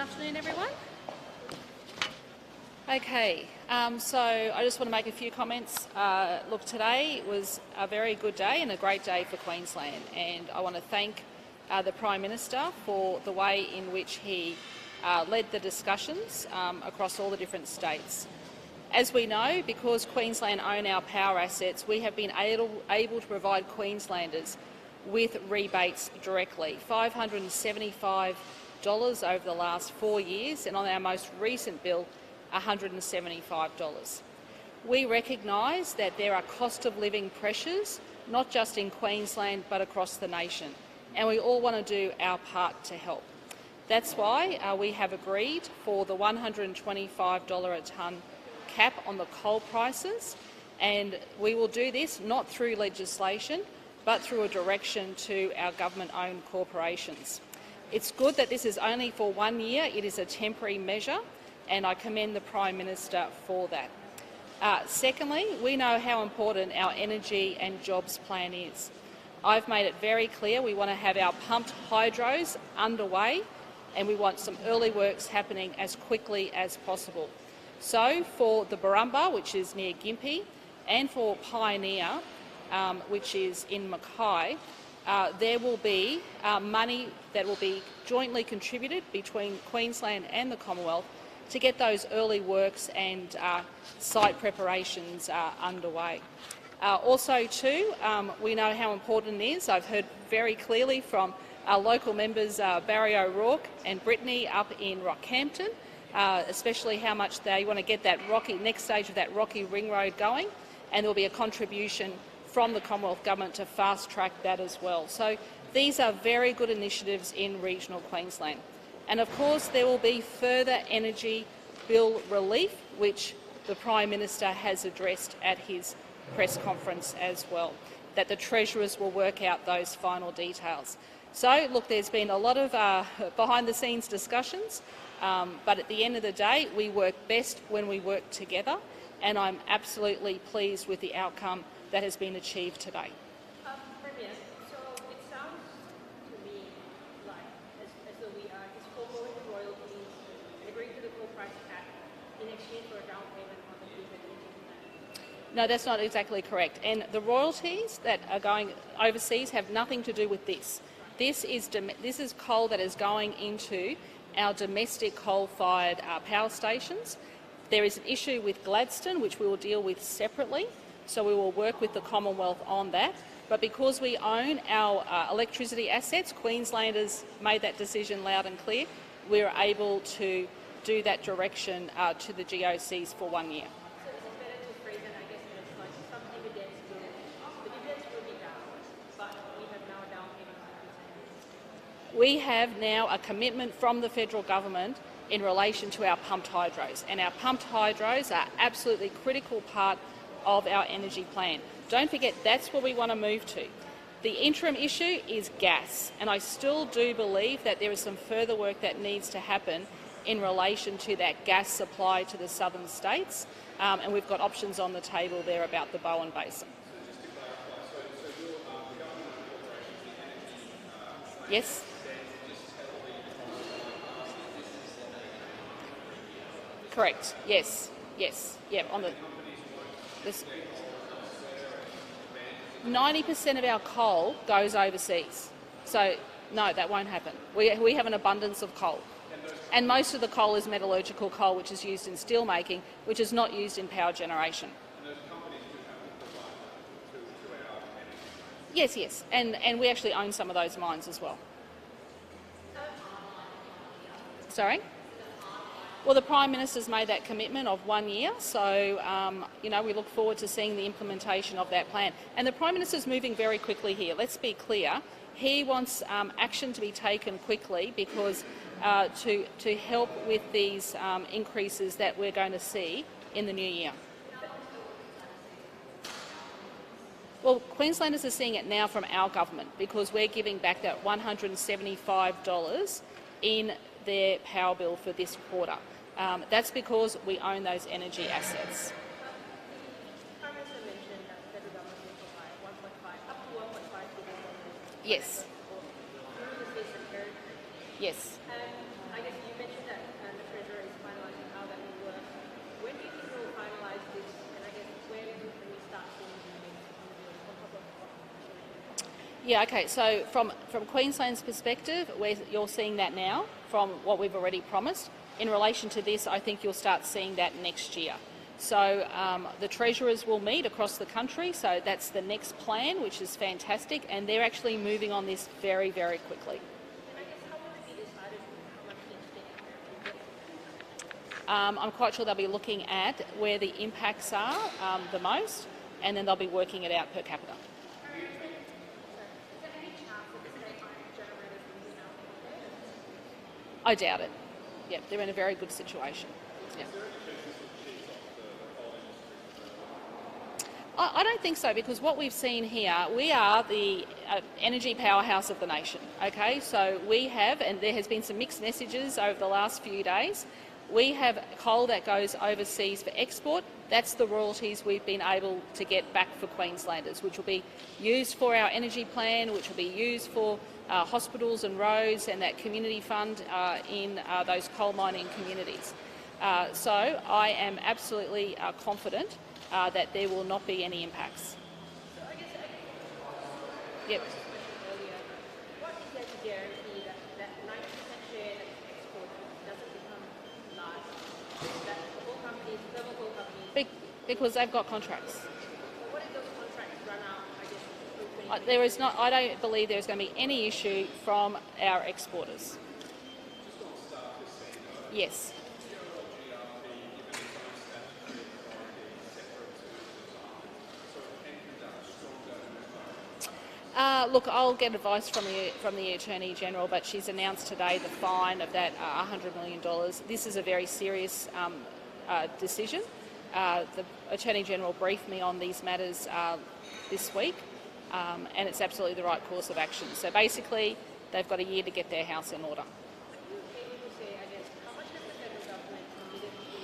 afternoon, everyone. Okay, so I just want to make a few comments. Look, today was a very good day and a great day for Queensland, and I want to thank the Prime Minister for the way in which he led the discussions across all the different states. As we know, because Queensland own our power assets, we have been able to provide Queenslanders with rebates directly, $575 over the last 4 years, and on our most recent bill, $175. We recognise that there are cost of living pressures, not just in Queensland but across the nation, and we all want to do our part to help. That's why we have agreed for the $125 a tonne cap on the coal prices, and we will do this not through legislation but through a direction to our government-owned corporations. It's good that this is only for 1 year. It is a temporary measure, and I commend the Prime Minister for that. Secondly, we know how important our energy and jobs plan is. I've made it very clear we want to have our pumped hydros underway, and we want some early works happening as quickly as possible. So for the Barumba, which is near Gympie, and for Pioneer, which is in Mackay, there will be money that will be jointly contributed between Queensland and the Commonwealth to get those early works and site preparations underway. Also too, we know how important it is. I've heard very clearly from our local members Barry O'Rourke and Brittany up in Rockhampton, especially how much they want to get that next stage of that Rocky Ring Road going, and there will be a contribution from the Commonwealth Government to fast-track that as well. So these are very good initiatives in regional Queensland. And of course there will be further energy bill relief, which the Prime Minister has addressed at his press conference as well, that the Treasurers will work out those final details. So look, there's been a lot of behind-the-scenes discussions, but at the end of the day we work best when we work together, and I'm absolutely pleased with the outcome that has been achieved today. Premier, so it sounds to me like as though we are just foregoing the royalties and agreeing to the coal price cap in exchange for a down payment on the Queensland energy plan. No, that's not exactly correct. And the royalties that are going overseas have nothing to do with this. This is coal that is going into our domestic coal-fired power stations. There is an issue with Gladstone, which we will deal with separately, so we will work with the Commonwealth on that. But because we own our electricity assets, Queenslanders made that decision loud and clear, we're able to do that direction to the GOCs for 1 year. So is it better to phrase it, I guess, as like some dividends will be down, but we have now a down payment on Queensland? We have now a commitment from the federal government in relation to our pumped hydros, and our pumped hydros are absolutely critical part of our energy plan. Don't forget, that's what we want to move to. The interim issue is gas, and I still do believe that there is some further work that needs to happen in relation to that gas supply to the southern states, and we've got options on the table there about the Bowen Basin. Yes? Correct. Yes. Yes. Yeah. On the 90% of our coal goes overseas, so no, that won't happen. We have an abundance of coal, and most of the coal is metallurgical coal, which is used in steel making, which is not used in power generation. Yes, yes, and we actually own some of those mines as well. Sorry? Well, the Prime Minister's made that commitment of 1 year, so we look forward to seeing the implementation of that plan. And the Prime Minister's moving very quickly here. Let's be clear. He wants action to be taken quickly because to help with these increases that we're going to see in the new year. Well, Queenslanders are seeing it now from our government because we're giving back that $175 in their power bill for this quarter. That's because we own those energy assets. Prime Minister mentioned that the federal government will provide up to $1.5 billion. Yes. Through the states and territories. Yes. And I guess you mentioned that Yeah, okay, so from Queensland's perspective, you're seeing that now from what we've already promised. In relation to this, I think you'll start seeing that next year. So the treasurers will meet across the country, so that's the next plan, which is fantastic, and they're actually moving on this very, very quickly. And I guess how will it be decided how much each thing I'm quite sure they'll be looking at where the impacts are the most, and then they'll be working it out per capita. I doubt it. Yep, they're in a very good situation. Yep. I don't think so, because what we've seen here, we are the energy powerhouse of the nation, okay? So we have, and there has been some mixed messages over the last few days, we have coal that goes overseas for export. That's the royalties we've been able to get back for Queenslanders, which will be used for our energy plan, which will be used for hospitals and roads and that community fund in those coal mining communities. So I am absolutely confident that there will not be any impacts. So I guess Yep. earlier, what is there to guarantee that 90% share that's exported doesn't become large? That the coal companies, thermal coal companies, Because they've got contracts. so what if those contracts run out, I guess, through There is not. I don't believe there's going to be any issue from our exporters. Yes. Look, I'll get advice from the Attorney General, but she's announced today the fine of that $100 million. This is a very serious decision. The Attorney General briefed me on these matters this week, and it's absolutely the right course of action. So basically, they've got a year to get their house in order. Are you able to say, I guess, how much has the federal government committed to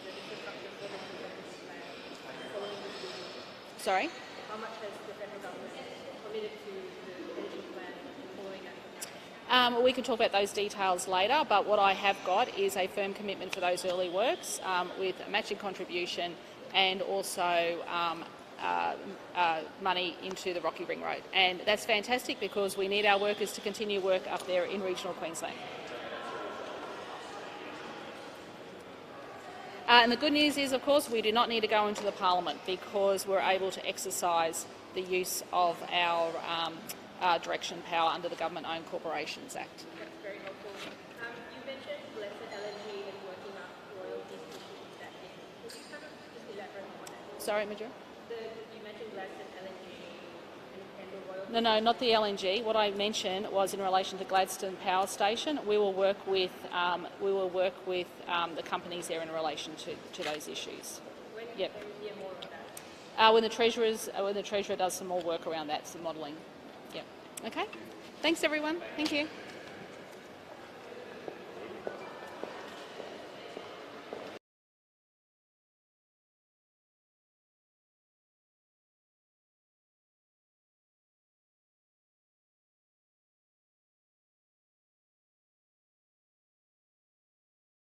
the infrastructure for the development plan following this decision? Sorry? How much has the federal government committed to the energy plan following that? We can talk about those details later, but what I have got is a firm commitment for those early works with a matching contribution and also money into the Rocky Ring Road. And that's fantastic because we need our workers to continue work up there in regional Queensland. And the good news is, of course, we do not need to go into the Parliament because we're able to exercise the use of our direction power under the Government-Owned Corporations Act. That's very helpful. You mentioned blessed LNG and working up royalties issues that case. Could you kind of just elaborate on what that is? Sorry, Major? You mentioned blessed LNG and the royalties. No, not the LNG. What I mentioned was in relation to Gladstone Power Station. We will work with the companies there in relation to those issues. When Yep. can we hear more of that? When the Treasurer does some more work around that, some modelling. Yep. Okay. Thanks, everyone. Thank you.